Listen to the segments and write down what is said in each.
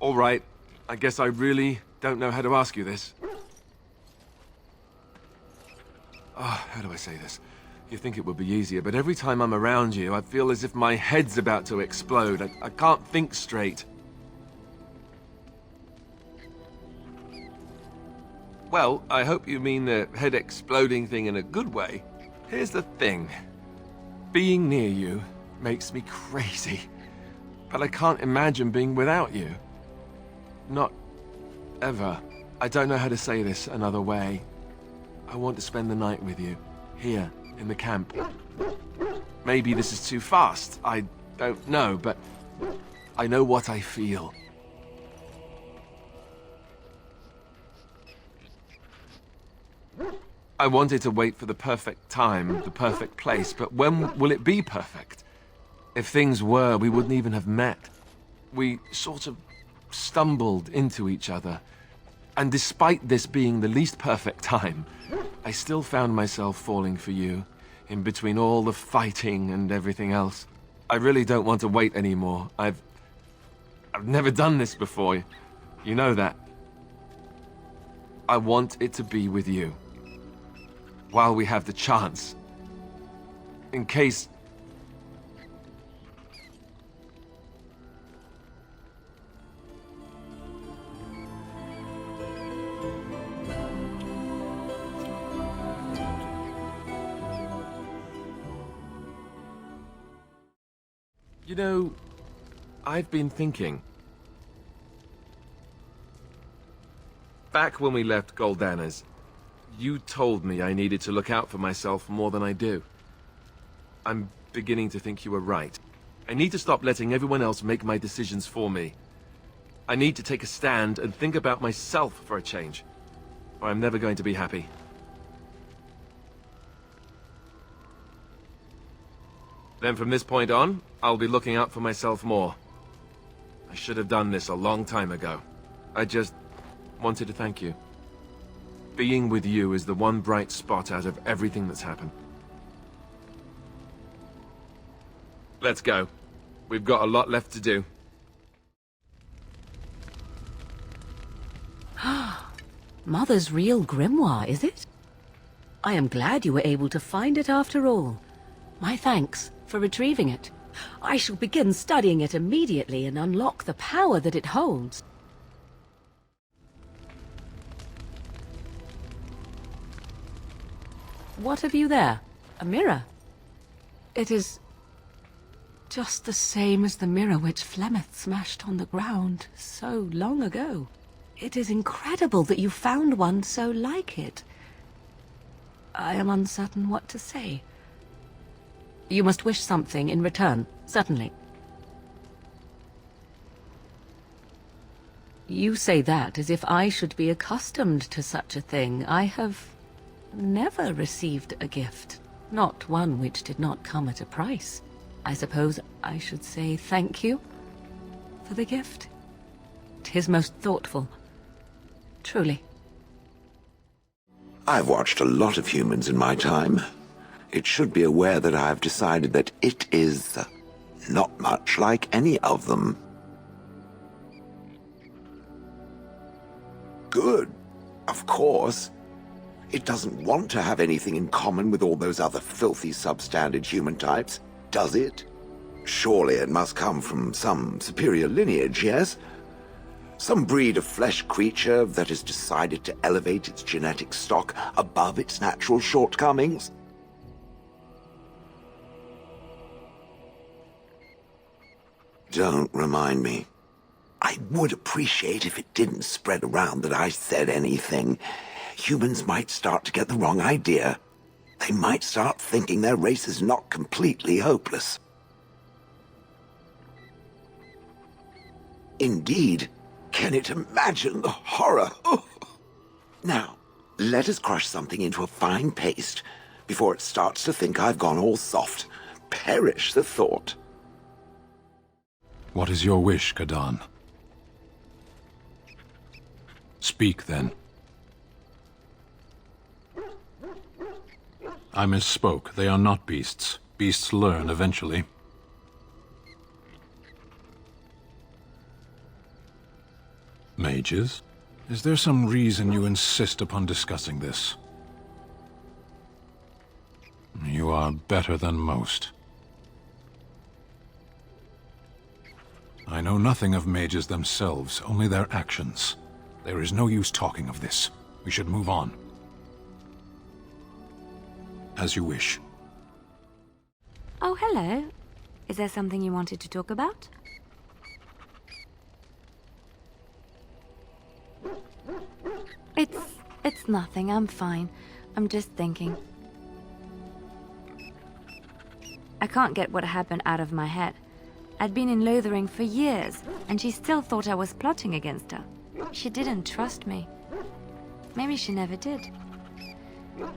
All right. I guess I really don't know how to ask you this. How do I say this? You think it would be easier, but every time I'm around you, I feel as if my head's about to explode. I can't think straight. Well, I hope you mean the head exploding thing in a good way. Here's the thing. Being near you makes me crazy. But I can't imagine being without you. Not ever. I don't know how to say this another way. I want to spend the night with you, here, in the camp. Maybe this is too fast. I don't know, but I know what I feel. I wanted to wait for the perfect time, the perfect place, but when will it be perfect? If things were, we wouldn't even have met. We sort of stumbled into each other. And despite this being the least perfect time, I still found myself falling for you, in between all the fighting and everything else. I really don't want to wait anymore. I've never done this before. You know that. I want it to be with you. While we have the chance. In case... You know, I've been thinking. Back when we left Goldana's, you told me I needed to look out for myself more than I do. I'm beginning to think you were right. I need to stop letting everyone else make my decisions for me. I need to take a stand and think about myself for a change, or I'm never going to be happy. Then from this point on, I'll be looking out for myself more. I should have done this a long time ago. I just wanted to thank you. Being with you is the one bright spot out of everything that's happened. Let's go. We've got a lot left to do. Mother's real grimoire, is it? I am glad you were able to find it after all. My thanks for retrieving it. I shall begin studying it immediately and unlock the power that it holds. What have you there? A mirror? It is just the same as the mirror which Flemeth smashed on the ground so long ago. It is incredible that you found one so like it. I am uncertain what to say. You must wish something in return, certainly. You say that as if I should be accustomed to such a thing. I have never received a gift, not one which did not come at a price. I suppose I should say thank you for the gift. 'Tis most thoughtful, truly. I've watched a lot of humans in my time. It should be aware that I have decided that it is not much like any of them. Good, of course. It doesn't want to have anything in common with all those other filthy substandard human types, does it? Surely it must come from some superior lineage, yes? Some breed of flesh creature that has decided to elevate its genetic stock above its natural shortcomings? Don't remind me. I would appreciate if it didn't spread around that I said anything. Humans might start to get the wrong idea. They might start thinking their race is not completely hopeless. Indeed. Can it imagine the horror? Oh. Now, let us crush something into a fine paste before it starts to think I've gone all soft. Perish the thought. What is your wish, Kadan? Speak, then. I misspoke. They are not beasts. Beasts learn eventually. Mages? Is there some reason you insist upon discussing this? You are better than most. I know nothing of mages themselves, only their actions. There is no use talking of this. We should move on. As you wish. Oh, hello. Is there something you wanted to talk about? It's nothing. I'm fine. I'm just thinking. I can't get what happened out of my head. I'd been in Lothering for years, and she still thought I was plotting against her. She didn't trust me. Maybe she never did.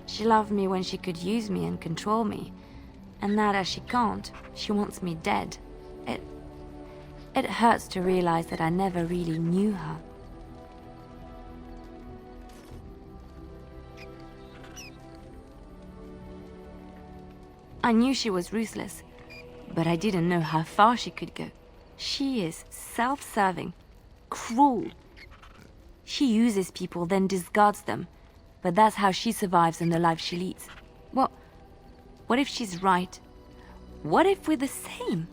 She loved me when she could use me and control me. And now that she can't, she wants me dead. It hurts to realize that I never really knew her. I knew she was ruthless, but I didn't know how far she could go. She is self-serving, cruel. She uses people, then discards them. But that's how she survives in the life she leads. What if she's right? What if we're the same?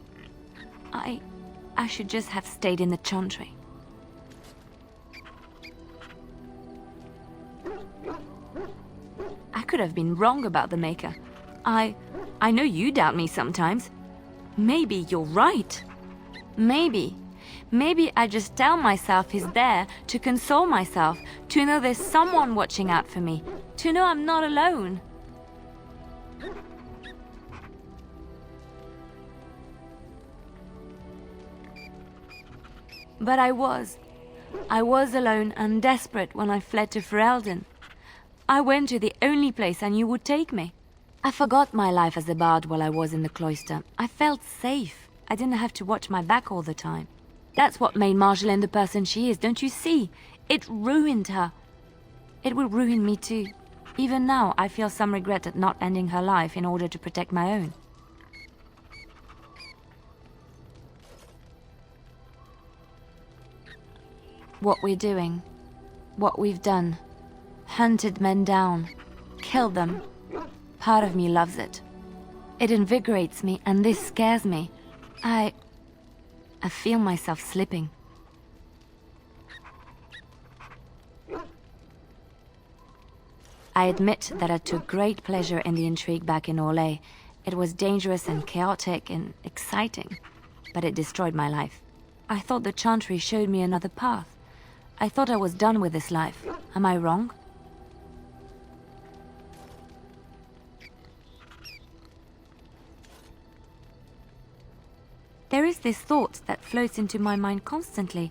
I should just have stayed in the Chantry. I could have been wrong about the Maker. I know you doubt me sometimes. Maybe you're right. Maybe I just tell myself he's there to console myself, to know there's someone watching out for me, to know I'm not alone. But I was alone and desperate when I fled to Ferelden. I went to the only place I knew would take me. I forgot my life as a bard while I was in the cloister. I felt safe. I didn't have to watch my back all the time. That's what made Marjolaine the person she is, don't you see? It ruined her. It will ruin me too. Even now, I feel some regret at not ending her life in order to protect my own. What we're doing, what we've done, hunted men down, killed them. Part of me loves it. It invigorates me, and this scares me. I feel myself slipping. I admit that I took great pleasure in the intrigue back in Orlais. It was dangerous and chaotic and exciting, but it destroyed my life. I thought the Chantry showed me another path. I thought I was done with this life. Am I wrong? There is this thought that floats into my mind constantly,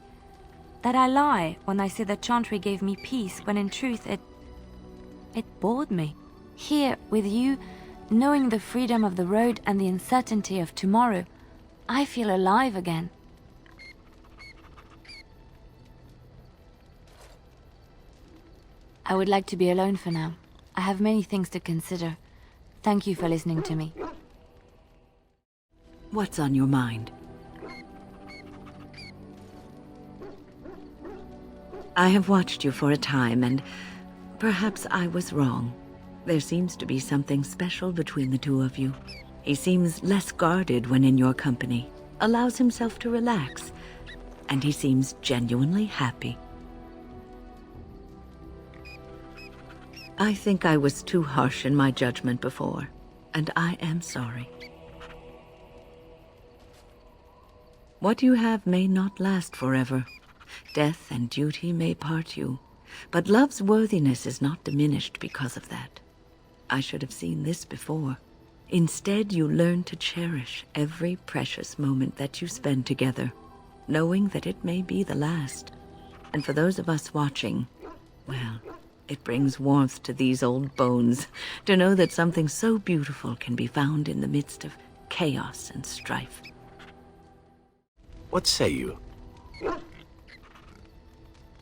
that I lie when I say the Chantry gave me peace, when in truth it bored me. Here, with you, knowing the freedom of the road and the uncertainty of tomorrow, I feel alive again. I would like to be alone for now. I have many things to consider. Thank you for listening to me. What's on your mind? I have watched you for a time, and perhaps I was wrong. There seems to be something special between the two of you. He seems less guarded when in your company, allows himself to relax, and he seems genuinely happy. I think I was too harsh in my judgment before, and I am sorry. What you have may not last forever. Death and duty may part you, but love's worthiness is not diminished because of that. I should have seen this before. Instead, you learn to cherish every precious moment that you spend together, knowing that it may be the last. And for those of us watching, well, it brings warmth to these old bones to know that something so beautiful can be found in the midst of chaos and strife. What say you?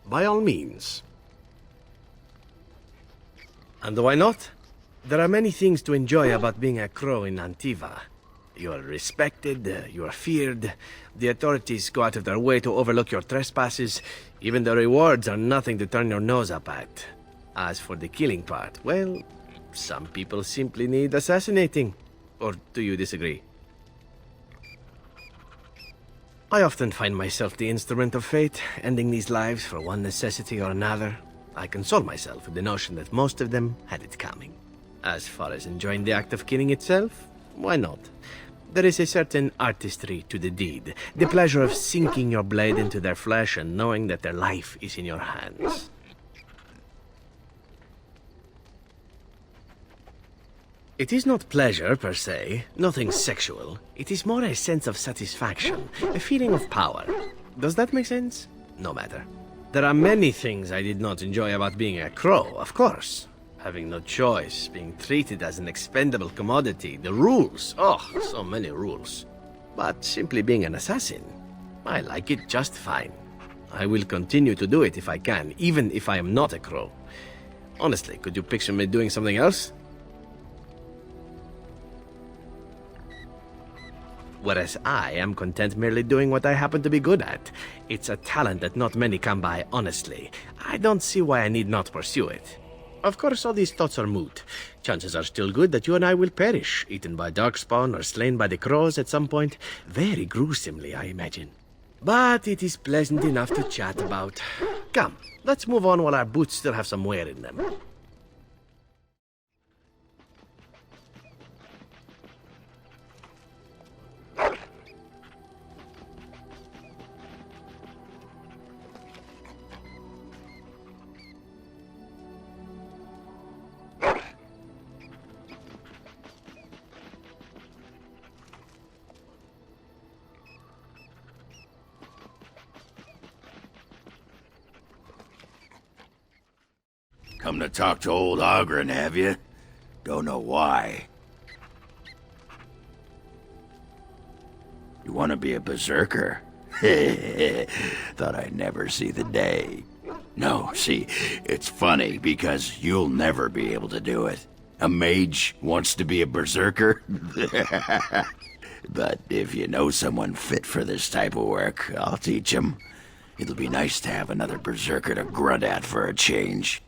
By all means. And why not? There are many things to enjoy about being a crow in Antiva. You are respected, you are feared. The authorities go out of their way to overlook your trespasses. Even the rewards are nothing to turn your nose up at. As for the killing part, well, some people simply need assassinating. Or do you disagree? I often find myself the instrument of fate, ending these lives for one necessity or another. I console myself with the notion that most of them had it coming. As far as enjoying the act of killing itself, why not? There is a certain artistry to the deed, the pleasure of sinking your blade into their flesh and knowing that their life is in your hands. It is not pleasure, per se, nothing sexual. It is more a sense of satisfaction, a feeling of power. Does that make sense? No matter. There are many things I did not enjoy about being a crow, of course. Having no choice, being treated as an expendable commodity, the rules, oh, so many rules. But simply being an assassin, I like it just fine. I will continue to do it if I can, even if I am not a crow. Honestly, could you picture me doing something else? Whereas I am content merely doing what I happen to be good at. It's a talent that not many come by honestly. I don't see why I need not pursue it. Of course, all these thoughts are moot. Chances are still good that you and I will perish, eaten by darkspawn or slain by the crows at some point. Very gruesomely, I imagine. But it is pleasant enough to chat about. Come, let's move on while our boots still have some wear in them. Come to talk to old Ogren, have you? Don't know why. You want to be a berserker? Thought I'd never see the day. No, see, it's funny because you'll never be able to do it. A mage wants to be a berserker? But if you know someone fit for this type of work, I'll teach him. It'll be nice to have another berserker to grunt at for a change.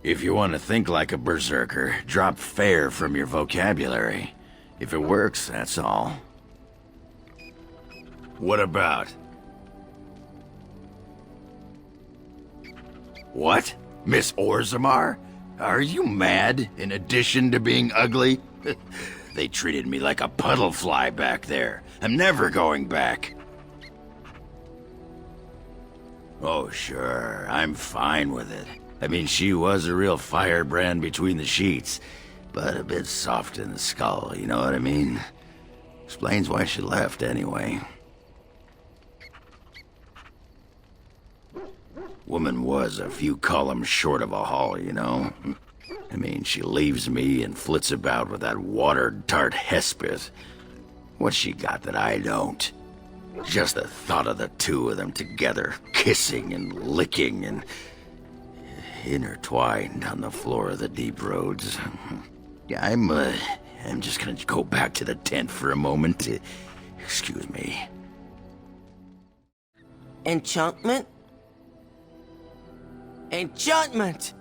If you want to think like a berserker, drop fair from your vocabulary. If it works, that's all. What about? What? Miss Orzammar? Are you mad, in addition to being ugly? They treated me like a puddle fly back there. I'm never going back. Oh, sure, I'm fine with it. I mean, she was a real firebrand between the sheets, but a bit soft in the skull, you know what I mean? Explains why she left, anyway. Woman was a few columns short of a haul, you know? I mean, she leaves me and flits about with that water-tart Hespith. What's she got that I don't? Just the thought of the two of them together, kissing and licking and intertwined on the floor of the deep roads. Yeah, I'm just gonna go back to the tent for a moment. Excuse me. Enchantment? Enchantment!